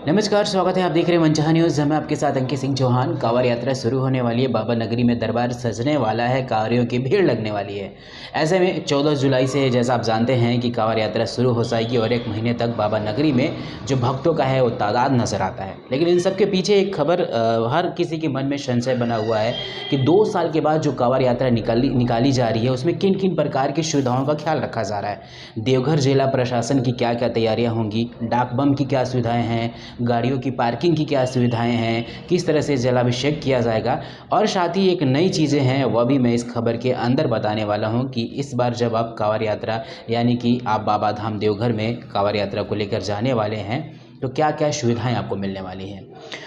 नमस्कार, स्वागत है। आप देख रहे हैं मनचाहा न्यूज़। मैं आपके साथ अंकित सिंह चौहान। कांवड़ यात्रा शुरू होने वाली है। बाबा नगरी में दरबार सजने वाला है, कांवड़ियों की भीड़ लगने वाली है। ऐसे में 14 जुलाई से जैसा आप जानते हैं कि कांवड़ यात्रा शुरू हो जाएगी और एक महीने तक बाबा नगरी में जो भक्तों का है वो तादाद नज़र आता है। लेकिन इन सब के पीछे एक खबर हर किसी के मन में संशय बना हुआ है कि 2 साल के बाद जो कांवड़ यात्रा निकाली जा रही है उसमें किन किन प्रकार की सुविधाओं का ख्याल रखा जा रहा है। देवघर जिला प्रशासन की क्या क्या तैयारियाँ होंगी, डाक बम की क्या सुविधाएँ हैं, गाड़ियों की पार्किंग की क्या सुविधाएं हैं, किस तरह से जलाभिषेक किया जाएगा और साथ ही एक नई चीज़ें हैं वह भी मैं इस खबर के अंदर बताने वाला हूं कि इस बार जब आप कांवड़ यात्रा यानी कि आप बाबा धाम देवघर में कांवड़ यात्रा को लेकर जाने वाले हैं तो क्या क्या सुविधाएं आपको मिलने वाली हैं।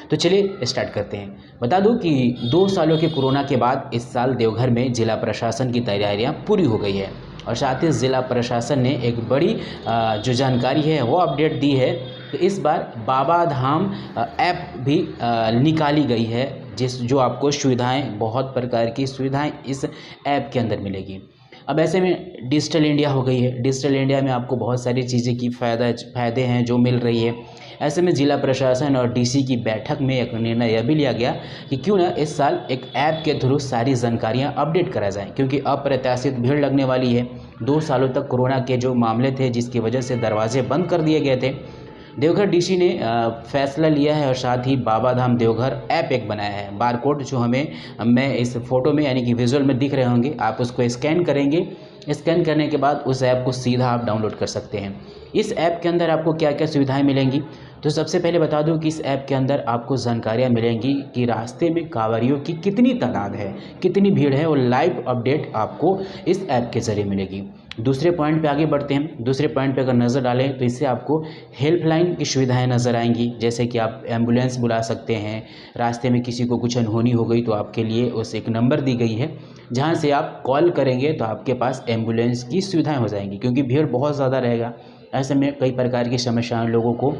तो चलिए स्टार्ट करते हैं। बता दूं कि 2 सालों के कोरोना के बाद इस साल देवघर में जिला प्रशासन की तैयारियां पूरी हो गई है और साथ ही ज़िला प्रशासन ने एक बड़ी जो जानकारी है वो अपडेट दी है। तो इस बार बाबा धाम ऐप भी निकाली गई है जो आपको सुविधाएं, बहुत प्रकार की सुविधाएं इस ऐप के अंदर मिलेगी। अब ऐसे में डिजिटल इंडिया हो गई है। डिजिटल इंडिया में आपको बहुत सारी चीज़ें की फ़ायदे हैं जो मिल रही है। ऐसे में जिला प्रशासन और डीसी की बैठक में एक निर्णय यह भी लिया गया कि क्यों ना इस साल एक ऐप के थ्रू सारी जानकारियां अपडेट करा जाएं, क्योंकि अप्रत्याशित भीड़ लगने वाली है। 2 सालों तक कोरोना के जो मामले थे जिसकी वजह से दरवाजे बंद कर दिए गए थे, देवघर डीसी ने फैसला लिया है और साथ ही बाबा धाम देवघर ऐप एक बनाया है। बारकोड जो मैं इस फोटो में यानी कि विजुअल में दिख रहे होंगे, आप उसको स्कैन करेंगे। स्कैन करने के बाद उस ऐप को सीधा आप डाउनलोड कर सकते हैं। इस ऐप के अंदर आपको क्या क्या सुविधाएं मिलेंगी, तो सबसे पहले बता दूं कि इस ऐप के अंदर आपको जानकारियां मिलेंगी कि रास्ते में कांवड़ियों की कितनी तादाद है, कितनी भीड़ है, और लाइव अपडेट आपको इस ऐप के ज़रिए मिलेगी। दूसरे पॉइंट पे आगे बढ़ते हैं। दूसरे पॉइंट पे अगर नज़र डालें तो इससे आपको हेल्पलाइन की सुविधाएं नज़र आएंगी, जैसे कि आप एम्बुलेंस बुला सकते हैं। रास्ते में किसी को कुछ अनहोनी हो गई तो आपके लिए उस एक नंबर दी गई है जहां से आप कॉल करेंगे तो आपके पास एम्बुलेंस की सुविधाएं हो जाएंगी, क्योंकि भीड़ बहुत ज़्यादा रहेगा। ऐसे में कई प्रकार की समस्याएं लोगों को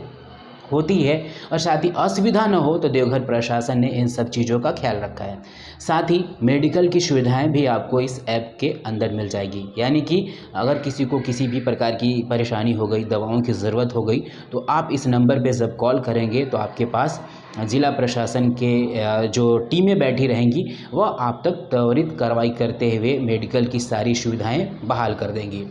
होती है और साथ ही असुविधा न हो तो देवघर प्रशासन ने इन सब चीज़ों का ख्याल रखा है। साथ ही मेडिकल की सुविधाएं भी आपको इस ऐप के अंदर मिल जाएगी, यानी कि अगर किसी को किसी भी प्रकार की परेशानी हो गई, दवाओं की ज़रूरत हो गई, तो आप इस नंबर पे जब कॉल करेंगे तो आपके पास जिला प्रशासन के जो टीमें बैठी रहेंगी वह आप तक त्वरित कार्रवाई करते हुए मेडिकल की सारी सुविधाएँ बहाल कर देंगी।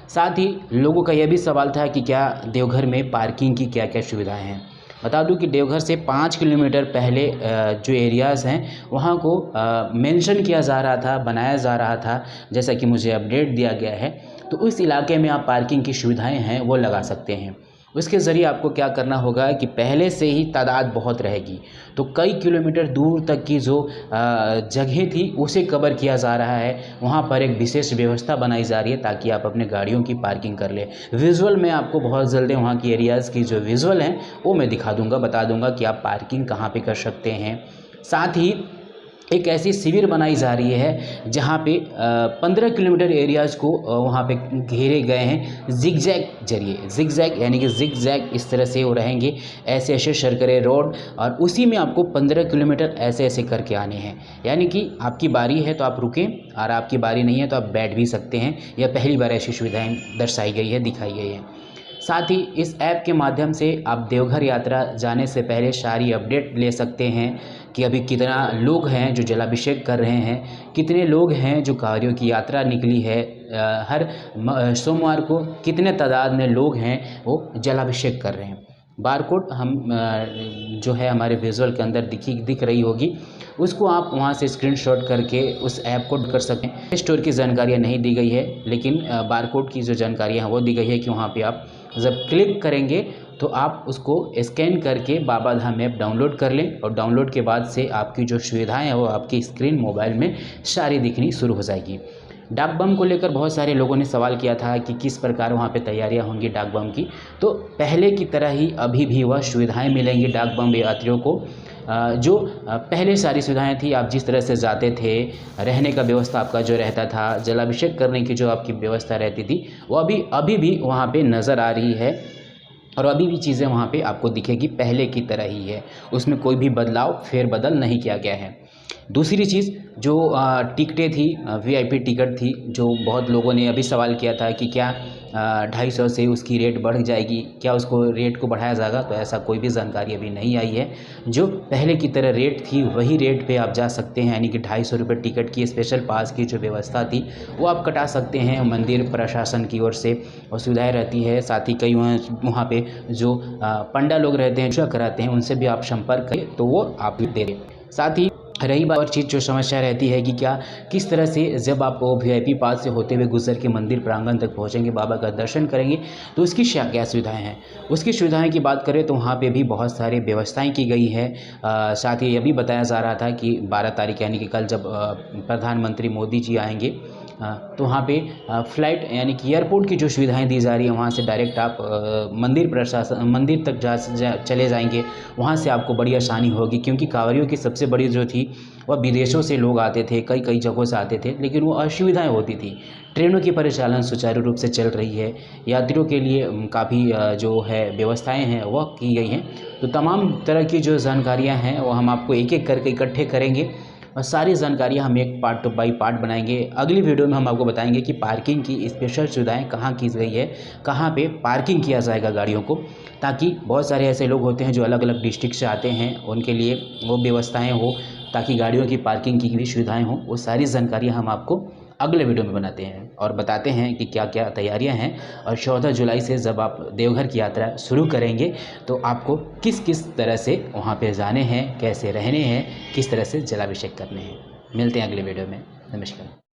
साथ ही लोगों का यह भी सवाल था कि क्या देवघर में पार्किंग की क्या क्या सुविधाएं हैं। बता दूं कि देवघर से 5 किलोमीटर पहले जो एरियाज़ हैं वहां को मेंशन किया जा रहा था, बनाया जा रहा था, जैसा कि मुझे अपडेट दिया गया है। तो उस इलाके में आप पार्किंग की सुविधाएं हैं वो लगा सकते हैं। उसके ज़रिए आपको क्या करना होगा कि पहले से ही तादाद बहुत रहेगी, तो कई किलोमीटर दूर तक की जो जगह थी उसे कवर किया जा रहा है। वहाँ पर एक विशेष व्यवस्था बनाई जा रही है ताकि आप अपने गाड़ियों की पार्किंग कर लें। विजुअल में आपको बहुत जल्दी वहाँ की एरियाज़ की जो विजुअल हैं वो मैं दिखा दूँगा, बता दूँगा कि आप पार्किंग कहाँ पर कर सकते हैं। साथ ही एक ऐसी शिविर बनाई जा रही है जहाँ पे 15 किलोमीटर एरियाज़ को वहाँ पे घेरे गए हैं जिगजैग जरिए। जिगजैग यानी कि जिगजैग इस तरह से वो रहेंगे, ऐसे ऐसे सरकरे रोड, और उसी में आपको 15 किलोमीटर ऐसे ऐसे करके आने हैं। यानी कि आपकी बारी है तो आप रुकें और आपकी बारी नहीं है तो आप बैठ भी सकते हैं। यह पहली बार ऐसी सुविधाएँ दर्शाई गई है, दिखाई गई है। साथ ही इस ऐप के माध्यम से आप देवघर यात्रा जाने से पहले सारी अपडेट ले सकते हैं कि अभी कितना लोग हैं जो जलाभिषेक कर रहे हैं, कितने लोग हैं जो कांवड़ियों की यात्रा निकली है, हर सोमवार को कितने तादाद में लोग हैं वो जलाभिषेक कर रहे हैं। बारकोड हम जो है हमारे विजुअल के अंदर दिख रही होगी, उसको आप वहां से स्क्रीनशॉट करके उस ऐप को कर सकते हैं। स्टोर की जानकारियाँ नहीं दी गई है, लेकिन बारकोड की जो जानकारियाँ हैं वो दी गई है कि वहाँ पे आप जब क्लिक करेंगे तो आप उसको स्कैन करके बाबा धाम ऐप डाउनलोड कर लें, और डाउनलोड के बाद से आपकी जो सुविधाएं हैं वो आपकी स्क्रीन मोबाइल में सारी दिखनी शुरू हो जाएगी। डाक बम को लेकर बहुत सारे लोगों ने सवाल किया था कि किस प्रकार वहाँ पे तैयारियां होंगी डाक बम की। तो पहले की तरह ही अभी भी वह सुविधाएं मिलेंगी डाक बम यात्रियों को। जो पहले सारी सुविधाएं थी, आप जिस तरह से जाते थे, रहने का व्यवस्था आपका जो रहता था, जलाभिषेक करने की जो आपकी व्यवस्था रहती थी, वो अभी भी वहाँ पे नज़र आ रही है और अभी भी चीज़ें वहाँ पे आपको दिखेगी, पहले की तरह ही है। उसमें कोई भी बदलाव फेरबदल नहीं किया गया है। दूसरी चीज़ जो टिकटें थी, वीआईपी टिकट थी, जो बहुत लोगों ने अभी सवाल किया था कि क्या 250 से उसकी रेट बढ़ जाएगी, क्या उसको रेट को बढ़ाया जाएगा, तो ऐसा कोई भी जानकारी अभी नहीं आई है। जो पहले की तरह रेट थी वही रेट पे आप जा सकते हैं, यानी कि 250 रुपये टिकट की स्पेशल पास की जो व्यवस्था थी वो आप कटा सकते हैं। मंदिर प्रशासन की ओर से और सुविधाएँ रहती है। साथ ही कई वहाँ पे जो पंडा लोग रहते हैं, पूजा कराते हैं, उनसे भी आप संपर्क करें तो वो आप दे दें। साथ ही रही बात और चीज़ जो समस्या रहती है कि क्या किस तरह से जब आप वीआईपी पास से होते हुए गुजर के मंदिर प्रांगण तक पहुंचेंगे, बाबा का दर्शन करेंगे, तो उसकी क्या सुविधाएं हैं। उसकी सुविधाएं की बात करें तो वहाँ पे भी बहुत सारी व्यवस्थाएं की गई है। साथ ही यह भी बताया जा रहा था कि 12 तारीख यानी कि कल जब प्रधानमंत्री मोदी जी आएंगे तो वहाँ पे फ़्लाइट यानी कि एयरपोर्ट की जो सुविधाएं दी जा रही है, वहाँ से डायरेक्ट आप मंदिर तक चले जाएंगे। वहाँ से आपको बड़ी आसानी होगी, क्योंकि कांवरियों की सबसे बड़ी जो थी वह विदेशों से लोग आते थे, कई जगहों से आते थे, लेकिन वो असुविधाएं होती थी। ट्रेनों की परिचालन सुचारू रूप से चल रही है, यात्रियों के लिए काफ़ी जो है व्यवस्थाएं हैं वह की गई हैं। तो तमाम तरह की जो जानकारियाँ हैं वो हम आपको एक एक करके इकट्ठे करेंगे और सारी जानकारियाँ हम एक पार्ट बाई पार्ट बनाएंगे। अगली वीडियो में हम आपको बताएंगे कि पार्किंग की स्पेशल सुविधाएं कहाँ की गई है, कहाँ पे पार्किंग किया जाएगा गाड़ियों को, ताकि बहुत सारे ऐसे लोग होते हैं जो अलग अलग डिस्ट्रिक्ट से आते हैं, उनके लिए वो व्यवस्थाएं हो, ताकि गाड़ियों की पार्किंग की भी सुविधाएं हों। वो सारी जानकारियाँ हम आपको अगले वीडियो में बनाते हैं और बताते हैं कि क्या क्या तैयारियां हैं। और 14 जुलाई से जब आप देवघर की यात्रा शुरू करेंगे तो आपको किस किस तरह से वहां पे जाने हैं, कैसे रहने हैं, किस तरह से जलाभिषेक करने हैं। मिलते हैं अगले वीडियो में। नमस्कार।